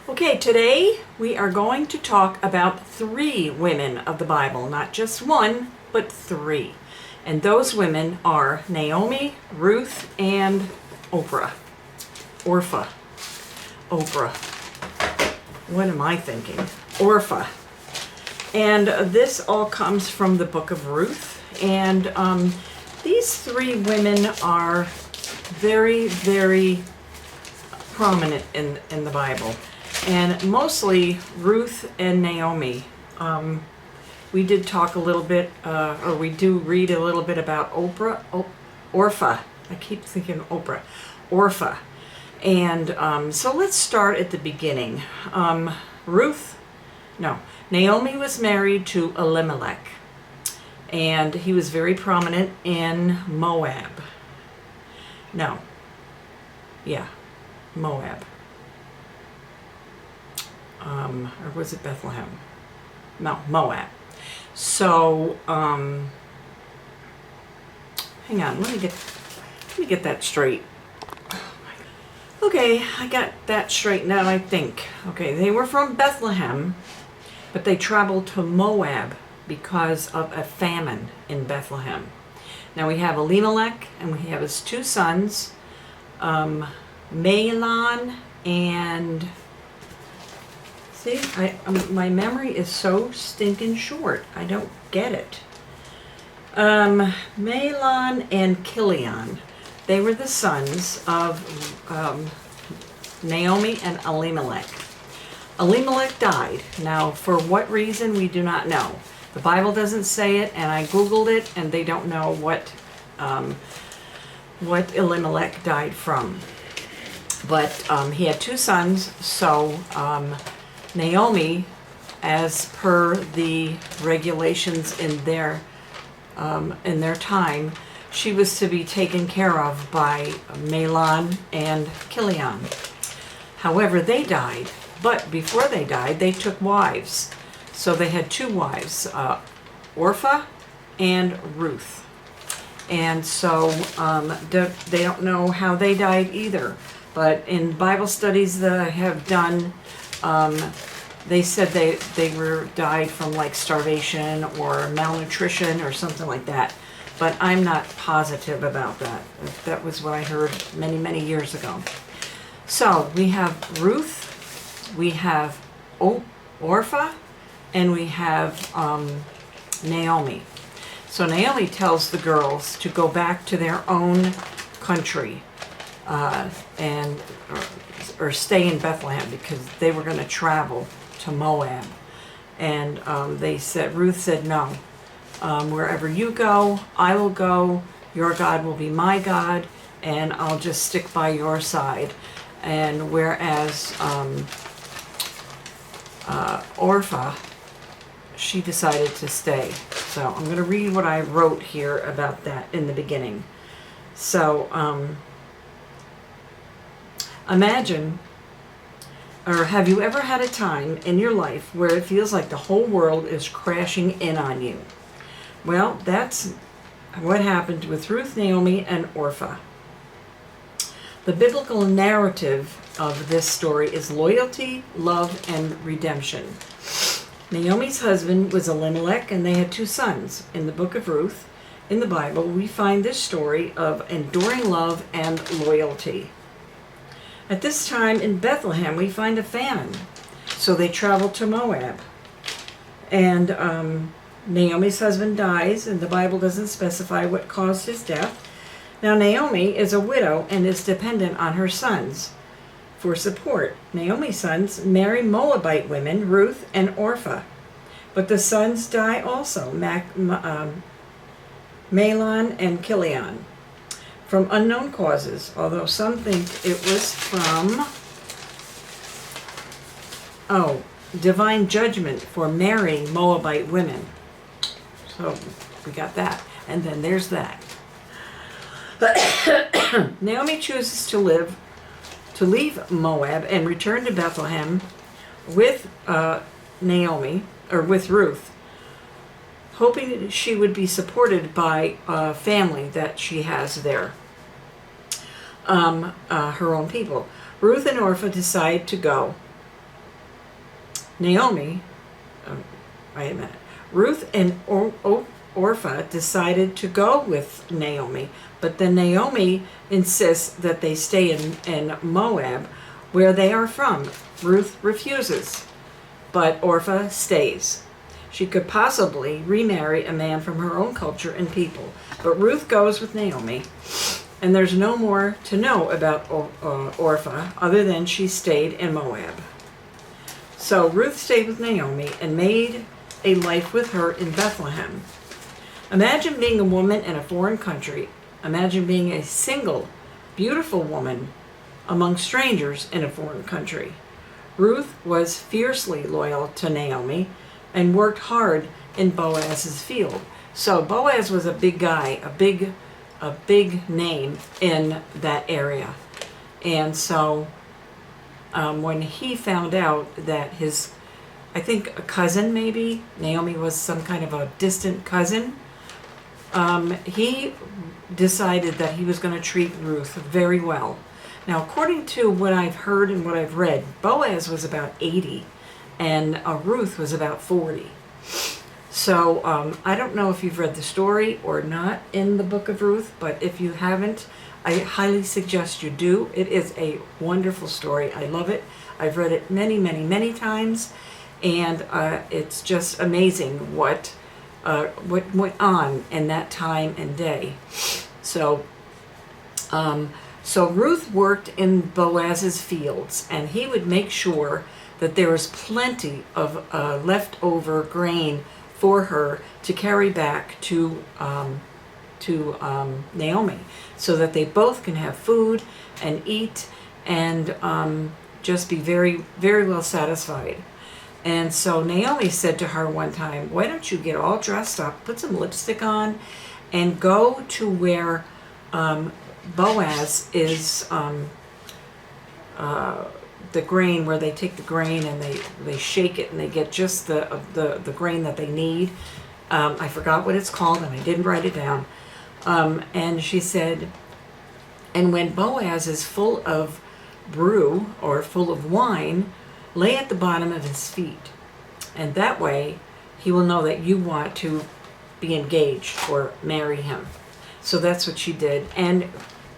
Okay, today we are going to talk about three women of the Bible, not just one, but three. And those women are Naomi, Ruth, and Orpah. Orpah. What am I thinking? Orpah. And this all comes from the book of Ruth. And these three women are very, very prominent in the Bible. And mostly Ruth and Naomi. We did talk a little bit, or we do read a little bit about Orpah. I keep thinking Orpah. And so let's start at the beginning. Naomi was married to Elimelech. And he was very prominent in Moab. Moab. Or was it Bethlehem? No, Moab. So, hang on, let me get that straight. Okay, I got that straight now, I think. Okay, they were from Bethlehem, but they traveled to Moab because of a famine in Bethlehem. Now we have Elimelech, and we have his two sons, Massillon and... See, my memory is so stinking short. I don't get it. Massillon and Chilion. They were the sons of Naomi and Elimelech. Elimelech died. Now, for what reason, we do not know. The Bible doesn't say it, and I Googled it, and they don't know what Elimelech died from. But he had two sons, so... Naomi, as per the regulations in their time, she was to be taken care of by Massillon and Chilion. However, they died, but before they died, they took wives. So they had two wives, Orpah and Ruth. And so they don't know how they died either. But in Bible studies that I have done, they said they were died from like starvation or malnutrition or something like that. But I'm not positive about that. That was what I heard many, many years ago. So we have Ruth, we have Orpah, and we have Naomi. So Naomi tells the girls to go back to their own country or stay in Bethlehem because they were going to travel to Moab. And Ruth said, no, wherever you go, I will go. Your God will be my God, and I'll just stick by your side. And whereas Orpah, she decided to stay. So I'm going to read what I wrote here about that in the beginning. So, imagine, or have you ever had a time in your life where it feels like the whole world is crashing in on you? Well, that's what happened with Ruth, Naomi, and Orpah. The biblical narrative of this story is loyalty, love, and redemption. Naomi's husband was Elimelech, and they had two sons. In the book of Ruth, in the Bible, we find this story of enduring love and loyalty. At this time in Bethlehem, we find a famine. So they travel to Moab. And Naomi's husband dies, and the Bible doesn't specify what caused his death. Now Naomi is a widow and is dependent on her sons for support. Naomi's sons marry Moabite women, Ruth and Orpah. But the sons die also, Massillon and Chilion, from unknown causes, although some think it was from divine judgment for marrying Moabite women. So we got that. And then there's that. Naomi chooses to leave Moab and return to Bethlehem with with Ruth, hoping she would be supported by a family that she has there. her own people. Ruth and Orpah decide to go Naomi, wait a minute, Ruth and Orpah decided to go with Naomi, but then Naomi insists that they stay in Moab, where they are from. Ruth refuses, but Orpah stays. She could possibly remarry a man from her own culture and people, but Ruth goes with Naomi, and there's no more to know about Orpah other than she stayed in Moab. So Ruth stayed with Naomi and made a life with her in Bethlehem. Imagine being a woman in a foreign country. Imagine being a single, beautiful woman among strangers in a foreign country. Ruth was fiercely loyal to Naomi and worked hard in Boaz's field. So Boaz was a big guy, a big name in that area. And so when he found out that his, I think a cousin maybe, Naomi was some kind of a distant cousin, he decided that he was going to treat Ruth very well. Now, according to what I've heard and what I've read, Boaz was about 80 and Ruth was about 40. So I don't know if you've read the story or not in the book of Ruth, but if you haven't, I highly suggest you do. It is a wonderful story. I love it. I've read it many, many, many times, and it's just amazing what went on in that time and day. So Ruth worked in Boaz's fields, and he would make sure that there was plenty of leftover grain for her to carry back to Naomi, so that they both can have food and eat and just be very, very well satisfied. And so Naomi said to her one time, "Why don't you get all dressed up, put some lipstick on, and go to where Boaz is, the grain, where they take the grain and they shake it and they get just the grain that they need." I forgot what it's called and I didn't write it down. And she said, "And when Boaz is full of brew or full of wine, lay at the bottom of his feet. And that way he will know that you want to be engaged or marry him." So that's what she did. And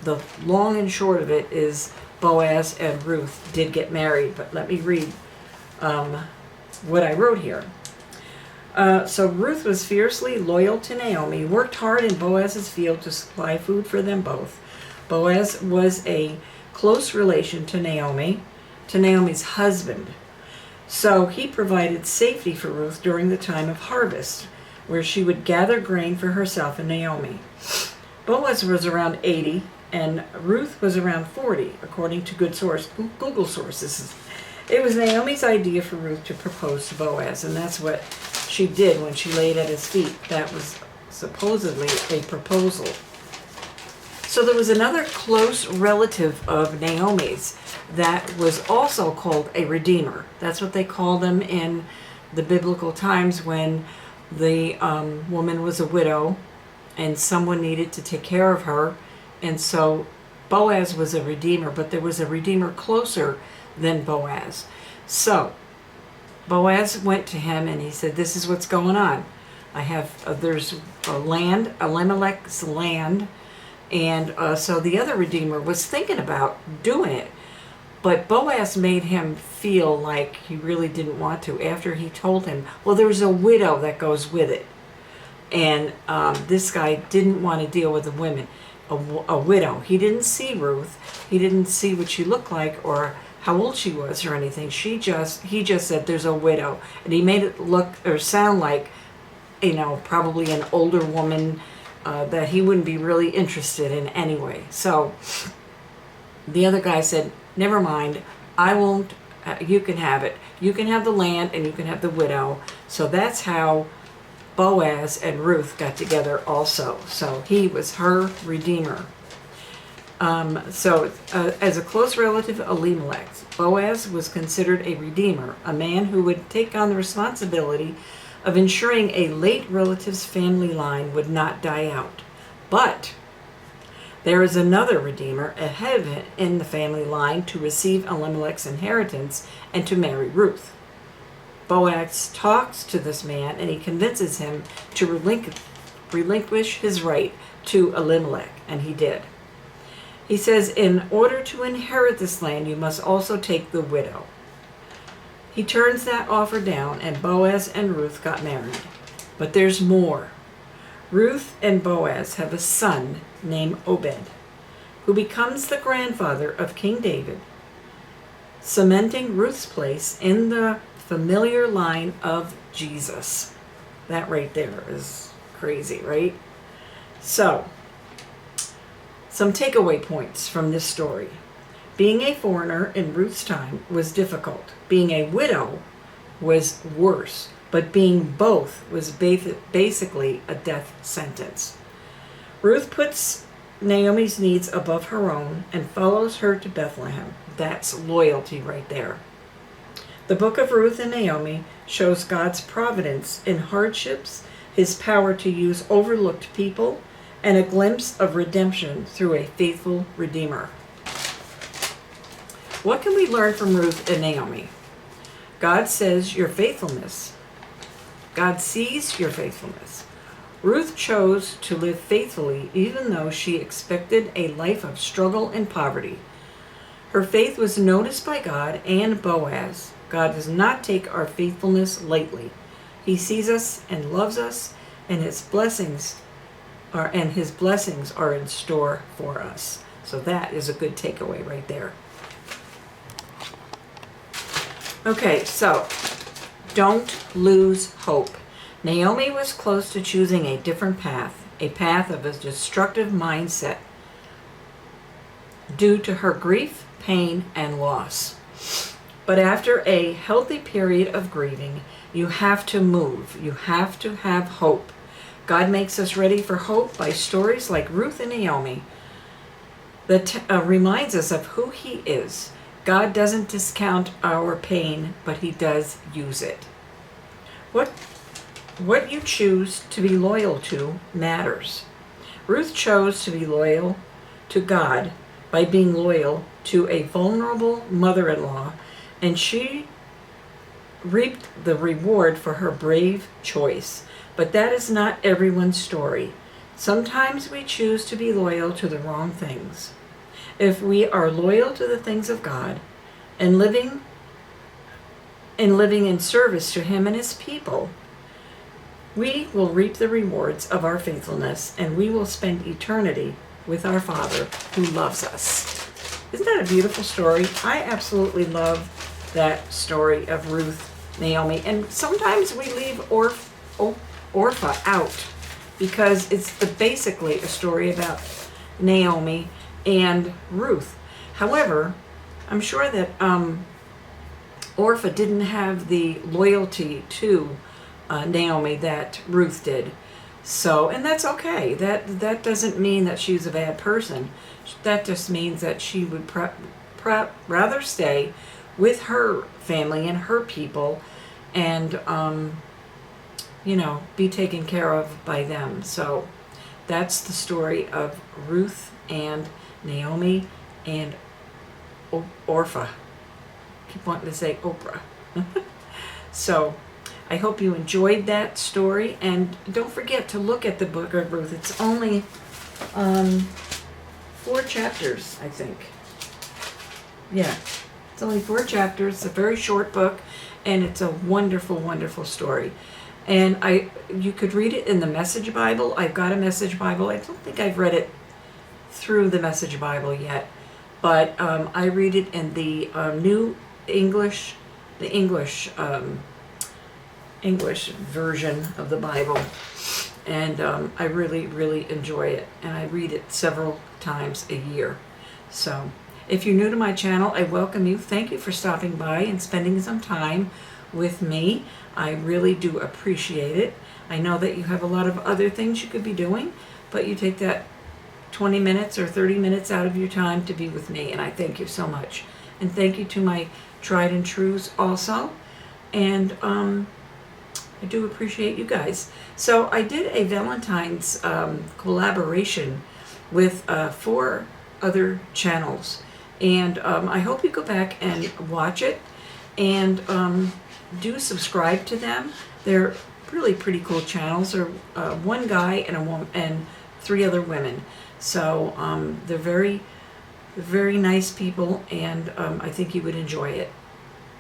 the long and short of it is Boaz and Ruth did get married. But let me read what I wrote here. So Ruth was fiercely loyal to Naomi, worked hard in Boaz's field to supply food for them both. Boaz was a close relation to Naomi's husband. So he provided safety for Ruth during the time of harvest, where she would gather grain for herself and Naomi. Boaz was around 80 and Ruth was around 40, according to Google sources. It was Naomi's idea for Ruth to propose to Boaz, and that's what she did when she laid at his feet. That was supposedly a proposal. So there was another close relative of Naomi's that was also called a redeemer. That's what they called them in the biblical times, when the woman was a widow and someone needed to take care of her. And so Boaz was a redeemer, but there was a redeemer closer than Boaz. So Boaz went to him and he said, "This is what's going on. I have, there's a land, Elimelech's land." And so the other redeemer was thinking about doing it, but Boaz made him feel like he really didn't want to after he told him, well, there's a widow that goes with it. And this guy didn't want to deal with a widow. He didn't see Ruth. He didn't see what she looked like or how old she was or anything. He just said there's a widow. And he made it look or sound like, probably an older woman that he wouldn't be really interested in anyway. So the other guy said, "Never mind, I won't, you can have it. You can have the land and you can have the widow." So that's how Boaz and Ruth got together also. So he was her redeemer. As a close relative of Elimelech, Boaz was considered a redeemer, a man who would take on the responsibility of ensuring a late relative's family line would not die out. But there is another redeemer ahead of it in the family line to receive Elimelech's inheritance and to marry Ruth. Boaz talks to this man and he convinces him to relinquish his right to Elimelech, and he did. He says, in order to inherit this land, you must also take the widow. He turns that offer down, and Boaz and Ruth got married. But there's more. Ruth and Boaz have a son named Obed, who becomes the grandfather of King David, cementing Ruth's place in the familiar line of Jesus. That right there is crazy, right? So, some takeaway points from this story. Being a foreigner in Ruth's time was difficult. Being a widow was worse, but being both was basically a death sentence. Ruth puts Naomi's needs above her own and follows her to Bethlehem. That's loyalty right there. The book of Ruth and Naomi shows God's providence in hardships, his power to use overlooked people, and a glimpse of redemption through a faithful Redeemer. What can we learn from Ruth and Naomi? God says your faithfulness. God sees your faithfulness. Ruth chose to live faithfully even though she expected a life of struggle and poverty. Her faith was noticed by God and Boaz. God does not take our faithfulness lightly. He sees us and loves us, and his blessings are in store for us. So that is a good takeaway right there. Okay, so don't lose hope. Naomi was close to choosing a different path, a path of a destructive mindset due to her grief, pain, and loss. But after a healthy period of grieving, you have to move. You have to have hope. God makes us ready for hope by stories like Ruth and Naomi that reminds us of who he is. God doesn't discount our pain, but he does use it. What you choose to be loyal to matters. Ruth chose to be loyal to God by being loyal to a vulnerable mother-in-law, and she reaped the reward for her brave choice. But that is not everyone's story. Sometimes we choose to be loyal to the wrong things. If we are loyal to the things of God and living in service to him and his people, we will reap the rewards of our faithfulness, and we will spend eternity with our Father who loves us. Isn't that a beautiful story? I absolutely love that story of Ruth, Naomi, and sometimes we leave Orpah out because it's basically a story about Naomi and Ruth. However, I'm sure that Orpah didn't have the loyalty to Naomi that Ruth did. So, and that's okay. That doesn't mean that she's a bad person. That just means that she would rather stay with her family and her people and, be taken care of by them. So that's the story of Ruth and Naomi and Orpah. Keep wanting to say Oprah. So I hope you enjoyed that story, and don't forget to look at the book of Ruth. It's only 4 chapters, I think. Yeah, it's only 4 chapters. It's a very short book, and it's a wonderful, wonderful story. And you could read it in the Message Bible. I've got a Message Bible. I don't think I've read it through the Message Bible yet, but I read it in the New English, the English version of the Bible, and I really, really enjoy it, and I read it several times a year. So if you're new to my channel, I welcome you. Thank you for stopping by and spending some time with me. I really do appreciate it. I know that you have a lot of other things you could be doing, but you take that 20 minutes or 30 minutes out of your time to be with me, and I thank you so much. And thank you to my tried and trues also, and I do appreciate you guys. So I did a Valentine's collaboration with 4 other channels, and I hope you go back and watch it, and do subscribe to them. They're really pretty cool channels. They're one guy and a woman and 3 other women. So they're very, very nice people, and I think you would enjoy it.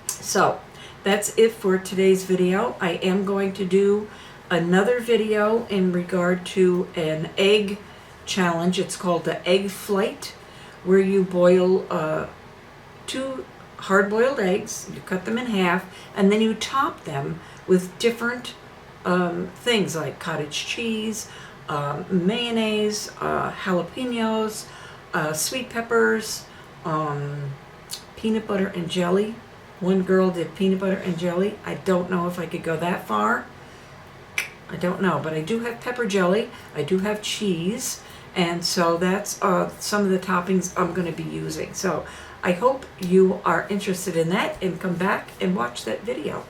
So that's it for today's video. I am going to do another video in regard to an egg challenge. It's called the egg flight, where you boil 2 hard-boiled eggs, you cut them in half, and then you top them with different things like cottage cheese, mayonnaise, jalapenos, sweet peppers, peanut butter and jelly. One girl did peanut butter and jelly. I don't know if I could go that far. I don't know, but I do have pepper jelly. I do have cheese, and so that's some of the toppings I'm going to be using. So I hope you are interested in that and come back and watch that video.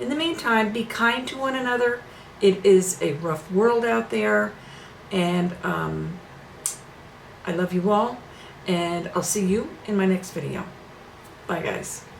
In the meantime, be kind to one another. It is a rough world out there, and I love you all, and I'll see you in my next video. Bye, guys.